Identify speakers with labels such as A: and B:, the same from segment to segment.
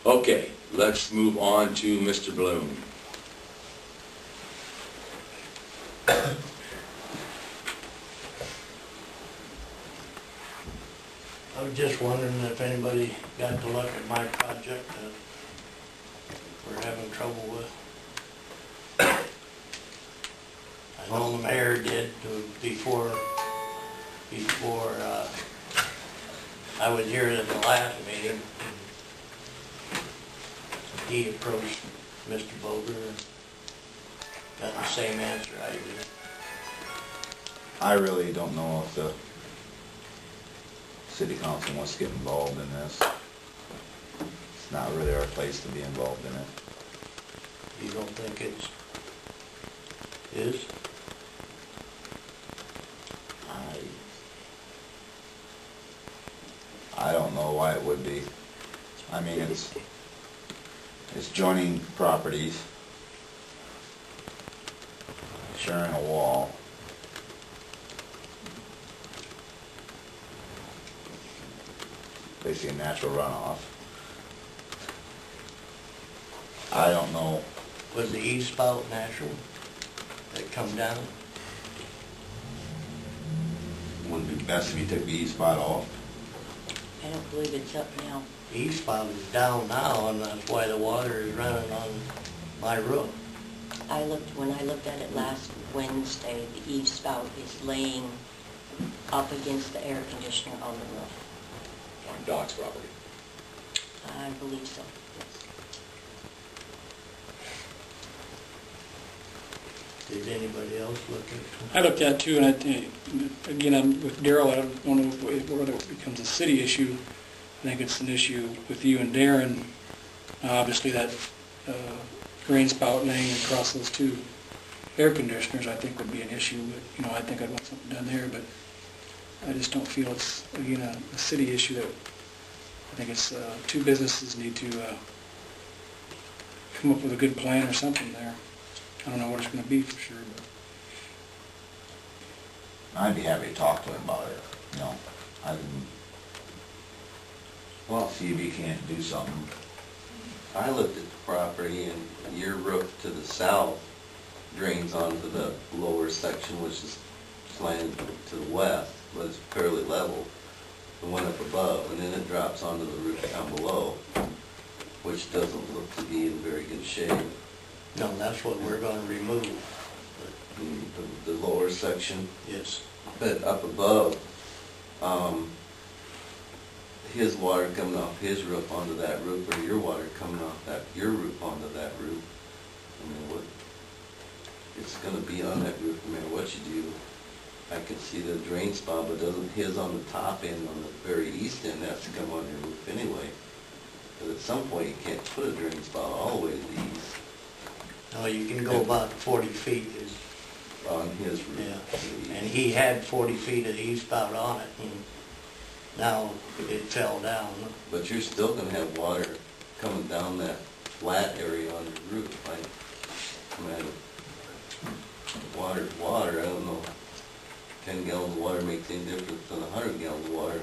A: Okay, let's move on to Mr. Bloom.
B: I was just wondering if anybody got to look at my project that we're having trouble with. I know the mayor did before I was here at the last meeting. He approached Mr. Boger and got the same answer I did.
C: I really don't know if the city council wants to get involved in this. It's not really our place to be involved in it.
B: You don't think it's is?
C: I don't know why it would be. I mean, it's joining properties, sharing a wall. Basically a natural runoff. I don't know.
B: Was the east spout natural that come down?
C: Would it be best if you took the east spot off?
D: I don't believe it's up now.
B: The east spout is down now, and that's why the water is running on my roof.
D: When I looked at it last Wednesday, the eave spout is laying up against the air conditioner on the roof.
A: On Doc's property.
D: I believe so, yes.
B: Did anybody else look at it?
E: I looked at it too, and I think, again, I'm with Daryl. I don't know whether it becomes a city issue. I think it's an issue with you and Darren. Obviously, that drain spout laying across those two air conditioners, I think, would be an issue. But I think I'd want something done there. But I just don't feel it's, again, a city issue. That I think it's two businesses need to come up with a good plan or something there. I don't know what it's going to be for sure, but
C: I'd be happy to talk to him about it. Well, see if he can't do something.
F: I looked at the property, and your roof to the south drains onto the lower section, which is slanted to the west, but it's fairly level. The one up above, and then it drops onto the roof down below, which doesn't look to be in very good shape.
B: No, that's what we're going to remove.
F: The lower section,
B: Yes.
F: but up above, his water coming off his roof onto that roof, or your water coming off your roof onto that roof. I mean, it's going to be on that roof no matter what you do. I can see the drain spout, but doesn't his on the top end, on the very east end, has to come on your roof anyway. But at some point, you can't put a drain spout all the way to the east
B: No, you can go about 40 feet.
F: on his roof.
B: Yeah. And he had 40 feet of the east spout on it, and now it fell down.
F: But you're still going to have water coming down that flat area on your roof, right? I mean, water's water. I don't know. 10 gallons of water makes any difference than 100 gallons of water.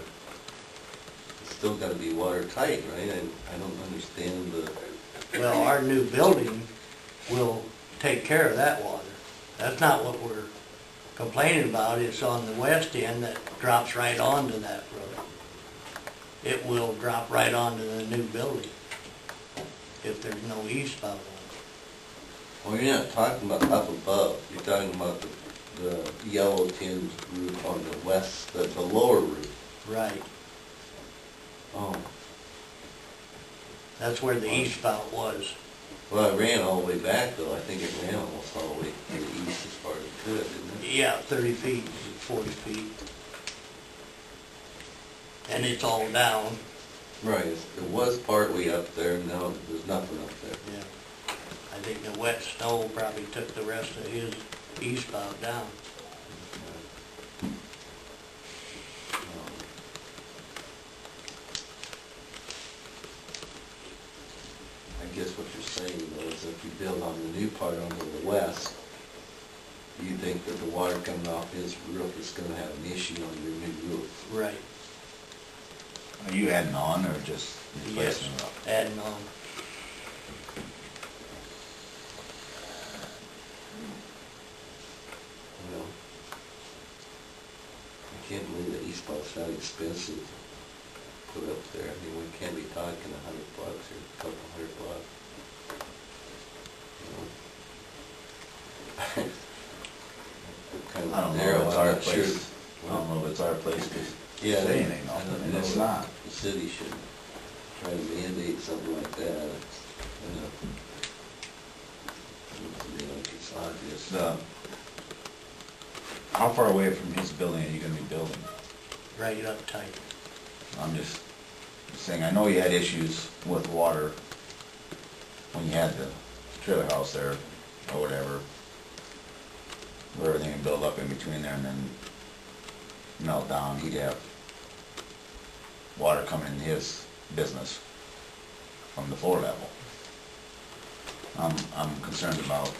F: It's still got to be watertight, right? I don't understand the...
B: Well, our new building will take care of that water. That's not what we're complaining about. It's on the west end that drops right onto that road. It will drop right onto the new building if there's no east spout on it.
F: Well, you're not talking about up above. You're talking about the yellow tin roof on the west, the lower roof.
B: Right.
F: Oh.
B: That's where the east spout was.
F: Well, it ran all the way back, though. I think it ran almost all the way to the east as far as it could, didn't it?
B: Yeah, 30 feet, 40 feet. And it's all down.
F: Right. It was partway up there, and now there's nothing up there.
B: Yeah. I think the wet snow probably took the rest of his east spout down.
F: I guess what you're saying, though, is if you build on the new part on the west, you think that the water coming off his roof is going to have an issue on your new roof.
B: Right.
C: Are you adding on or just
B: Yes.
C: replacing the roof?
B: heading on.
F: Well, I can't believe that east spout's that expensive to put up there. I mean, we can't be talking $100 or a couple $100. You know? Kind
C: I don't
F: of
C: know
F: narrow,
C: if it's
F: I'm
C: our
F: not sure.
C: place, I don't know if it's our place to
F: Yeah,
C: say anything,
F: I don't
C: and
F: know
C: it's
F: if
C: not.
F: The city should try to mandate something like that. You know, it's obvious.
C: How far away from his building are you gonna be building?
B: Right up tight.
C: I'm just saying, I know you had issues with water when you had the trailer house there, or whatever, where everything would build up in between there and then melt down. He'd have water coming in his business from the floor level. I'm concerned about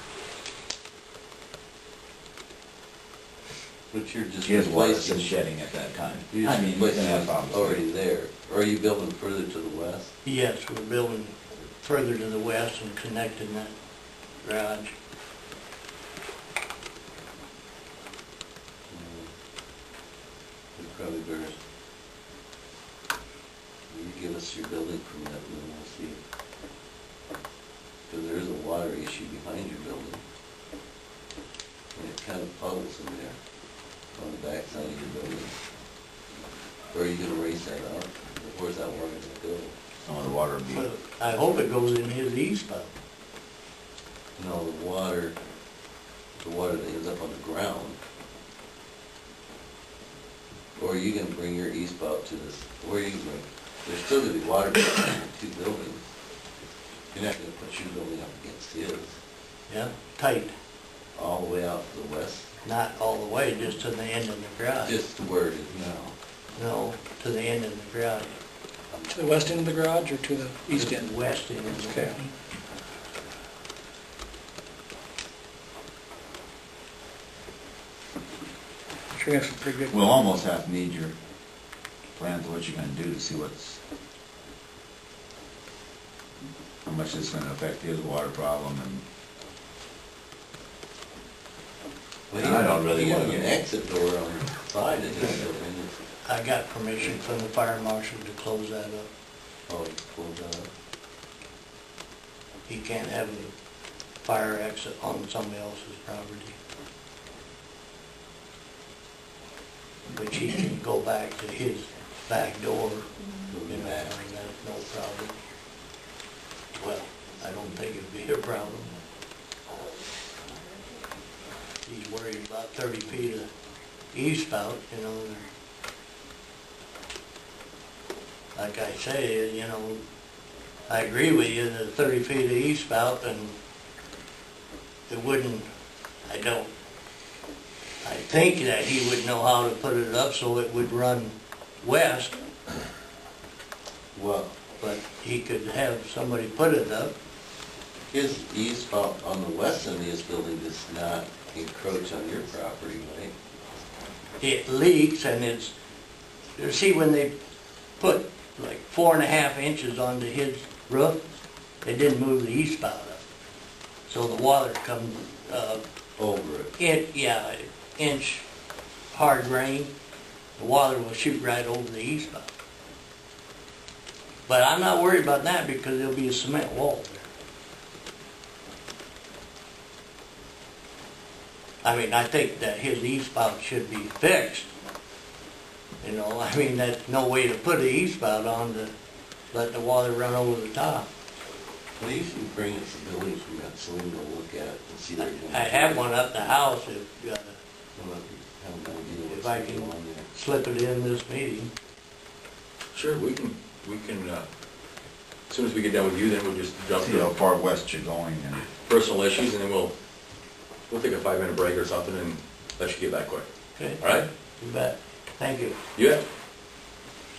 F: But you're just
C: his water
F: replacing,
C: shedding at that time.
F: you're
C: I
F: just
C: mean, he's gonna have
F: replacing
C: problems.
F: already there. Or are you building further to the west?
B: Yes, we're building further to the west and connecting that garage.
F: We probably better, you give us your building permit and then we'll see. Because there is a water issue behind your building. And it kind of puddles in there on the back side of your building. Where are you gonna raise that up? Where's that water gonna go?
C: Some of the water would be,
B: But I hope it goes in his east spout.
F: No, the water that ends up on the ground. Or are you gonna bring your east spout to this, where are you gonna bring, there's still gonna be water between the two buildings. You're not gonna put your building up against his,
B: Yeah, tight.
F: all the way out to the west,
B: Not all the way, just to the end of the garage.
F: just to where it is now.
B: No, to the end of the garage.
E: To the west end of the garage or to the east
B: To
E: end?
B: the west end of the
E: Okay.
B: garage.
E: Sure you have some pretty good.
C: we'll almost have to need your plans of what you're gonna do to see how much it's gonna affect his water problem and
F: Well,
C: I don't really
F: you
C: wanna
F: have an
C: get-
F: exit door on the side of his building.
B: I got permission from the fire marshal to close that up.
F: Oh, you pulled that up.
B: He can't have a fire exit on somebody else's property. Which he can go back to his back door, you know, I mean, that's no problem. Well, I don't think it'd be a problem. He's worried about 30 feet of east spout, you know. Like I say, you know, I agree with you, the 30 feet of east spout, and it wouldn't, I think that he would know how to put it up so it would run west,
F: Well,
B: but he could have somebody put it up.
F: his east spout on the west end of his building does not encroach on your property, right?
B: It leaks and it's, you see when they put like 4.5 inches onto his roof, they didn't move the east spout up. So the water comes,
F: Over it.
B: inch hard rain, the water will shoot right over the east spout. But I'm not worried about that because there'll be a cement wall there. I mean, I think that his east spout should be fixed. You know, I mean, that's no way to put an east spout on to let the water run over the top.
F: Well, you should bring us a building permit so we can go look at it and see.
B: I have one up the house if I can
F: on there.
B: slip it in this meeting.
A: Sure, we can, as soon as we get done with you, then we'll just jump
C: see how
A: to
C: far west you're going and
A: personal issues, and then we'll take a 5-minute break or something and let you get back quick.
B: Okay,
A: All right?
B: you bet. Thank you.
A: You bet.